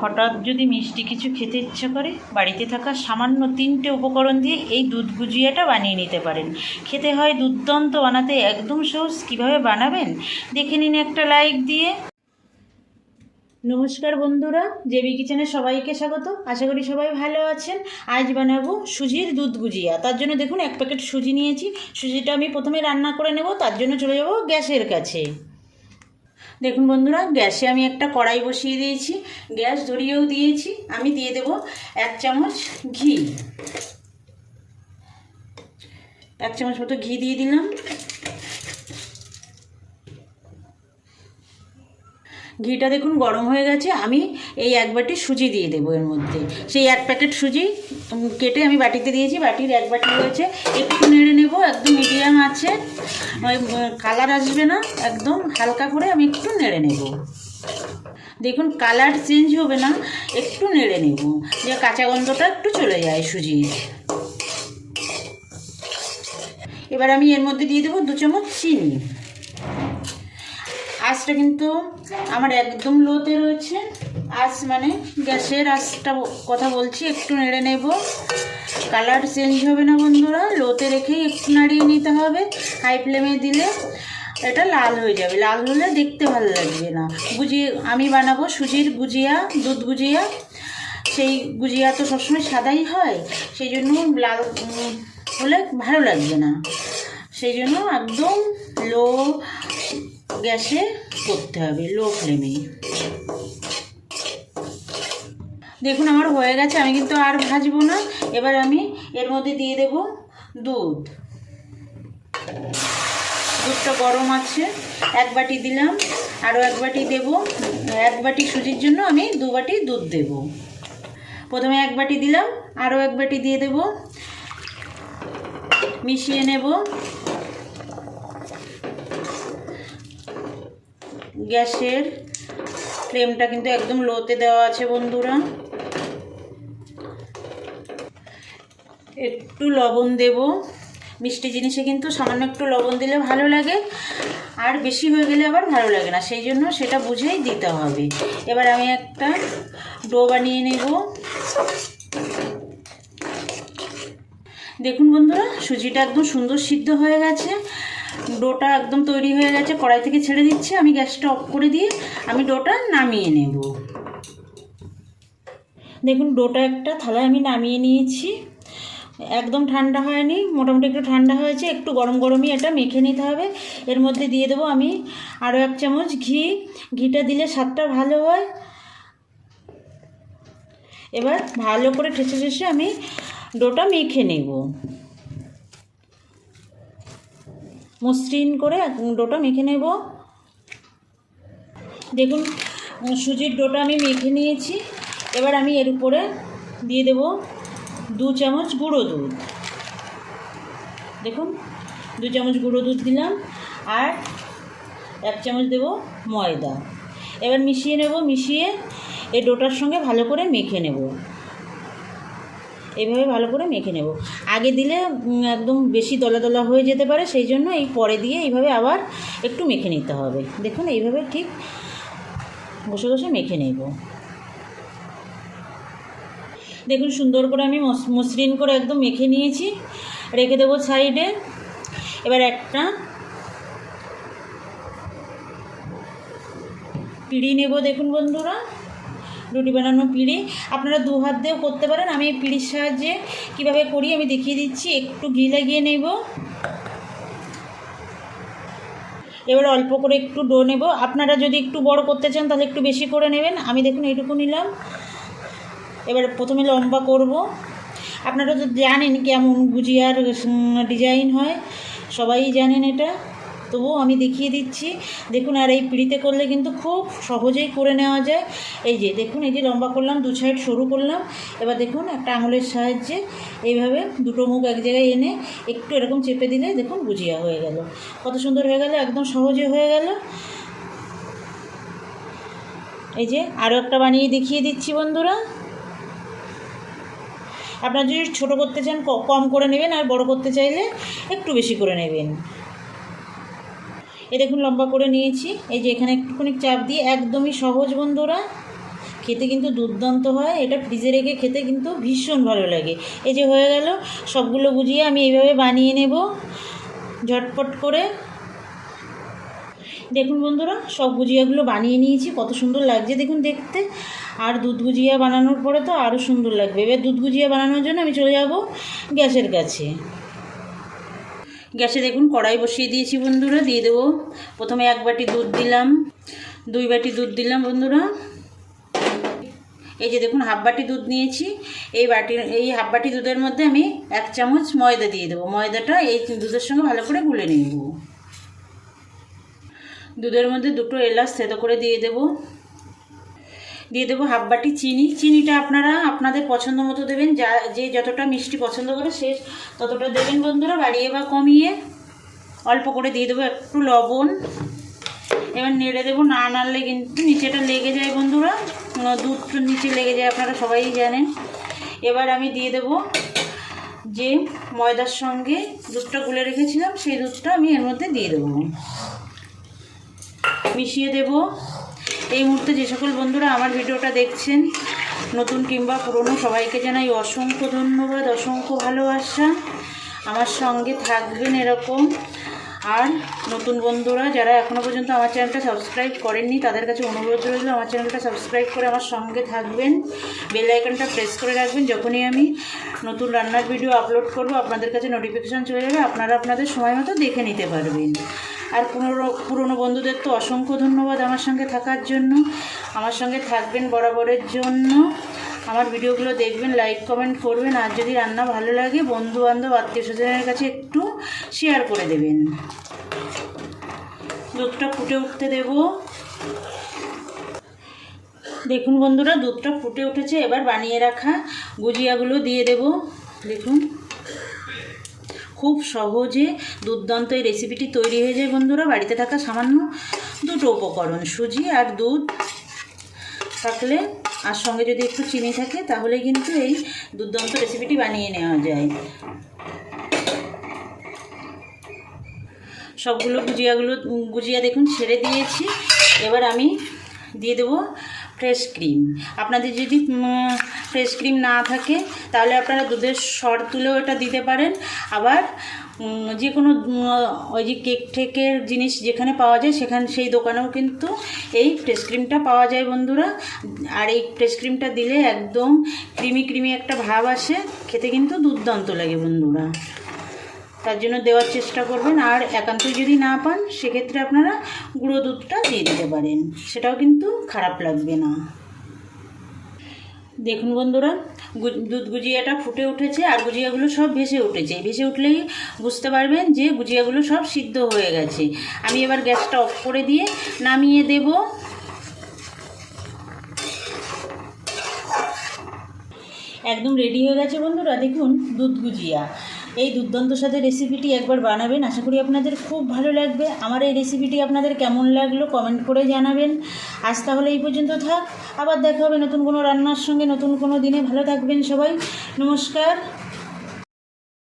হঠাৎ যদি মিষ্টি কিছু খেতে ইচ্ছা করে, বাড়িতে থাকা সামান্য 3টে উপকরণ দিয়ে এই দুধ গুজিয়াটা বানিয়ে নিতে পারেন। খেতে হয় দুর্দান্ত, বানাতে একদম সহজ। কীভাবে বানাবেন দেখে নিন একটা লাইক দিয়ে। নমস্কার বন্ধুরা, জেবি কিচেনে সবাইকে স্বাগত। আশা করি সবাই ভালো আছেন। আজ বানাবো সুজির দুধ গুজিয়া। তার জন্য দেখুন 1 প্যাকেট সুজি নিয়েছি। সুজিটা আমি প্রথমে রান্না করে নেব, তার জন্য চলে যাব গ্যাসের কাছে। দেখুন বন্ধুরা, গ্যাসে আমি একটা কড়াই বসিয়ে দিয়েছি, গ্যাস ধরিয়েও দিয়েছি। আমি দিয়ে দেব 1 চামচ ঘি। 1 চামচ মতো ঘি দিয়ে দিলাম। ঘিটা দেখুন গরম হয়ে গেছে। আমি এই 1 বাটি সুজি দিয়ে দেবো এর মধ্যে। সেই 1 প্যাকেট সুজি কেটে আমি বাটিতে দিয়েছি, বাটির 1 বাটি রয়েছে। একটু নেড়ে নেব, একদম মিডিয়াম আছে, কালার আসবে না, একদম হালকা করে আমি একটু নেড়ে নেব। দেখুন কালার চেঞ্জ হবে না, একটু নেড়ে নেব, যে কাঁচা গন্ধটা একটু চলে যায় সুজির। এবার আমি এর মধ্যে দিয়ে দেবো 2 চামচ চিনি। আঁচটা কিন্তু আমার একদম লোতে রয়েছে। আঁচ মানে গ্যাসের আঁচটা কথা বলছি। একটু নেড়ে নেব, কালার চেঞ্জ হবে না বন্ধুরা, লোতে রেখেই একটু নাড়িয়ে নিতে হবে। হাই ফ্লেমে দিলে এটা লাল হয়ে যাবে, লাল হলে দেখতে ভালো লাগবে না। আমি বানাবো সুজির গুজিয়া, দুধ গুজিয়া। সেই গুজিয়া তো সবসময় সাদাই হয়, সেই জন্য লাল হলে ভালো লাগবে না। সেই জন্য একদম লো গ্যাসে করতে হবে, লো ফ্লেমে। দেখুন আমার হয়ে গেছে, আমি কিন্তু আর ভাজবো না। এবার আমি এর মধ্যে দিয়ে দেব দুধ। দুধটা গরম আছে, 1 বাটি দিলাম, আরও 1 বাটি দেব। 1 বাটি সুজির জন্য আমি 2 বাটি দুধ দেব। প্রথমে 1 বাটি দিলাম, আরও 1 বাটি দিয়ে দেব, মিশিয়ে নেব। গ্যাসের ফ্লেমটা কিন্তু একদম লোতে দেওয়া আছে বন্ধুরা। একটু লবণ দেব। মিষ্টি জিনিসে কিন্তু সামান্য একটু লবণ দিলে ভালো লাগে, আর বেশি হয়ে গেলে আবার ভালো লাগে না, সেই জন্য সেটা বুঝেই দিতে হবে। এবার আমি একটা ডো বানিয়ে নেব। দেখুন বন্ধুরা, সুজিটা একদম সুন্দর সিদ্ধ হয়ে গেছে, ডোটা একদম তৈরি হয়ে গেছে। কড়াই থেকে ছেড়ে দিচ্ছে, আমি গ্যাসটা অফ করে দিয়ে আমি ডোটা নামিয়ে নেব। দেখুন ডোটা একটা থালায় আমি নামিয়ে নিয়েছি। একদম ঠান্ডা হয়নি, মোটামুটি একটু ঠান্ডা হয়েছে। একটু গরম গরমই এটা মেখে নিতে হবে। এর মধ্যে দিয়ে দেবো আমি আরও 1 চামচ ঘি। ঘিটা দিলে স্বাদটা ভালো হয়। এবার ভালো করে ঠেসে ঠেসে আমি ডোটা মেখে নেব, মসৃণ করে ডোটা মেখে নেব। দেখুন সুজির ডোটা আমি মেখে নিয়েছি। এবার আমি এর উপরে দিয়ে দেব 2 চামচ গুঁড়ো দুধ। দেখুন 2 চামচ গুঁড়ো দুধ দিলাম, আর 1 চামচ দেব ময়দা। এবার মিশিয়ে নেব, মিশিয়ে এই ডোটার সঙ্গে ভালো করে মেখে নেব। এইভাবে ভালো করে মেখে নেব। আগে দিলে একদম বেশি দলা দলা হয়ে যেতে পারে, সেই জন্য এই পরে দিয়ে এইভাবে আবার একটু মেখে নিতে হবে। দেখুন এইভাবে ঠিক বসে বসে মেখে নেব। দেখুন সুন্দর করে আমি মসৃণ করে একদম মেখে নিয়েছি, রেখে দেবো সাইডে। এবার একটা পিঁড়ি নেব। দেখুন বন্ধুরা, রুটি বানানো পিঁড়ি, আপনারা 2 হাত দিয়েও করতে পারেন। আমি এই পিঁড়ির সাহায্যে কীভাবে করি আমি দেখিয়ে দিচ্ছি। একটু ঘি লাগিয়ে নেব। এবার অল্প করে একটু ডো নেব। আপনারা যদি একটু বড় করতে চান তাহলে একটু বেশি করে নেবেন। আমি দেখুন এইটুকু নিলাম। এবার প্রথমে লম্বা করব। আপনারা তো জানেন কেমন গুজিয়ার ডিজাইন হয়, সবাই জানেন এটা, তবুও আমি দেখিয়ে দিচ্ছি। দেখুন আর এই পিঁড়িতে করলে কিন্তু খুব সহজেই করে নেওয়া যায়। এই যে দেখুন, এই যে লম্বা করলাম, 2 সাইড সরু করলাম। এবার দেখুন একটা আঙুলের সাহায্যে এইভাবে 2টো মুখ এক জায়গায় এনে একটু এরকম চেপে দিলে দেখুন গুজিয়া হয়ে গেল। কত সুন্দর হয়ে গেল, একদম সহজে হয়ে গেল। এই যে আরও একটা বানিয়ে দেখিয়ে দিচ্ছি বন্ধুরা। আপনারা যদি ছোটো করতে চান কম করে নেবেন, আর বড় করতে চাইলে একটু বেশি করে নেবেন। এই দেখুন লম্বা করে নিয়েছি। এই যে এখানে একটুখানি চাপ দিয়ে, একদমই সহজ বন্ধুরা, খেতে কিন্তু দুর্দান্ত হয়। এটা ফ্রিজে রেখে খেতে কিন্তু ভীষণ ভালো লাগে। এই যে হয়ে গেল সবগুলো গুজিয়া আমি এইভাবে বানিয়ে নেব ঝটপট করে। দেখুন বন্ধুরা, সব গুজিয়াগুলো বানিয়ে নিয়েছি, কত সুন্দর লাগছে দেখুন দেখতে। আর দুধ গুজিয়া বানানোর পরে তো আরও সুন্দর লাগবে। এবার দুধ গুজিয়া বানানোর জন্য আমি চলে যাব গ্যাসের কাছে। গ্যাসে দেখুন কড়াই বসিয়ে দিয়েছি বন্ধুরা। দিয়ে দেবো প্রথমে 1 বাটি দুধ দিলাম, 2 বাটি দুধ দিলাম বন্ধুরা। এই যে দেখুন হাফ বাটি দুধ নিয়েছি, এই হাফ বাটি দুধের মধ্যে আমি 1 চামচ ময়দা দিয়ে দেবো। ময়দাটা এই দুধের সঙ্গে ভালো করে গুলে নেব। দুধের মধ্যে 2টো এলাচ থেতো করে দিয়ে দেবো হাফ বাটি চিনি। চিনিটা আপনারা আপনাদের পছন্দ মতো দেবেন, যে যতটা মিষ্টি পছন্দ করে সে ততটা দেবেন বন্ধুরা, বাড়িয়ে বা কমিয়ে। অল্প করে দিয়ে দেবো একটু লবণ। এবার নেড়ে দেবো, না নাড়লে কিন্তু নিচেটা লেগে যায় বন্ধুরা, দুধটা নিচে লেগে যায়, আপনারা সবাই জানেন। এবার আমি দিয়ে দেবো যে ময়দার সঙ্গে দুধটা গুলে রেখেছিলাম, সেই দুধটা আমি এর মধ্যে দিয়ে দেবো, মিশিয়ে দেব। এই মুহূর্তে যে সকল বন্ধুরা আমার ভিডিওটা দেখছেন, নতুন কিংবা পুরনো, সবাইকে জানাই অসংখ্য ধন্যবাদ, অসংখ্য ভালোবাসা। আমার সঙ্গে থাকবেন এরকম। আর নতুন বন্ধুরা যারা এখনও পর্যন্ত আমার চ্যানেলটা সাবস্ক্রাইব করেননি, তাদের কাছে অনুরোধ রইল আমার চ্যানেলটা সাবস্ক্রাইব করে আমার সঙ্গে থাকবেন। বেল আইকনটা প্রেস করে রাখবেন, যখনই আমি নতুন রান্নার ভিডিও আপলোড করব আপনাদের কাছে নোটিফিকেশান চলে যাবে, আপনারা আপনাদের সময় মতো দেখে নিতে পারবেন। আর পুরনো বন্ধুদের তো অসংখ্য ধন্যবাদ আমার সঙ্গে থাকার জন্য, আমার সঙ্গে থাকবেন বরাবরের জন্য। আমার ভিডিওগুলো দেখবেন, লাইক কমেন্ট করবেন। আর যদি রান্না ভালো লাগে বন্ধুবান্ধব আত্মীয় স্বজনের কাছে একটু শেয়ার করে দেবেন। দুধটা ফুটে উঠতে দেব। দেখুন বন্ধুরা, দুধটা ফুটে উঠেছে। এবার বানিয়ে রাখা গুজিয়াগুলো দিয়ে দেব। দেখুন খুব সহজে দুর্দান্ত এই রেসিপিটি তৈরি হয়ে যায় বন্ধুরা। বাড়িতে থাকা সামান্য 2টো উপকরণ, সুজি আর দুধ থাকলে, আর সঙ্গে যদি একটু চিনি থাকে, তাহলে কিন্তু এই দুর্দান্ত রেসিপিটি বানিয়ে নেওয়া যায়। সবগুলো গুজিয়া দেখুন ছেড়ে দিয়েছি। এবার আমি দিয়ে দেবো ফ্রেশ ক্রিম। আপনাদের যদি ফ্রেশ ক্রিম না থাকে তাহলে আপনারা দুধের সর তুলেও এটা দিতে পারেন। আবার যে কোনো ওই যে কেক ঠেকের জিনিস যেখানে পাওয়া যায় সেই দোকানেও কিন্তু এই ফ্রেশ ক্রিমটা পাওয়া যায় বন্ধুরা। আর এই ফ্রেশ ক্রিমটা দিলে একদম ক্রিমি একটা ভাব আসে, খেতে কিন্তু দুর্দান্ত লাগে বন্ধুরা। তার জন্য দেওয়ার চেষ্টা করবেন। আর একান্তই যদি না পান সেক্ষেত্রে আপনারা গুঁড়ো দুধটা দিয়ে দিতে পারেন, সেটাও কিন্তু খারাপ লাগবে না। দেখুন বন্ধুরা, দুধ গুজিয়াটা ফুটে উঠেছে আর গুজিয়াগুলো সব ভেসে উঠেছে। ভেসে উঠলেই বুঝতে পারবেন যে গুজিয়াগুলো সব সিদ্ধ হয়ে গেছে। আমি এবার গ্যাসটা অফ করে দিয়ে নামিয়ে দেব। একদম রেডি হয়ে গেছে বন্ধুরা। দেখুন দুধ গুজিয়া, এই দুর্দান্ত স্বাদের রেসিপিটি একবার বানাবেন, আশা করি আপনাদের খুব ভালো লাগবে। আমার এই রেসিপিটি আপনাদের কেমন লাগলো কমেন্ট করে জানাবেন। আজ তাহলে এই পর্যন্ত থাক, আবার দেখা হবে নতুন কোনো রান্নার সঙ্গে নতুন কোনো দিনে। ভালো থাকবেন সবাই, নমস্কার।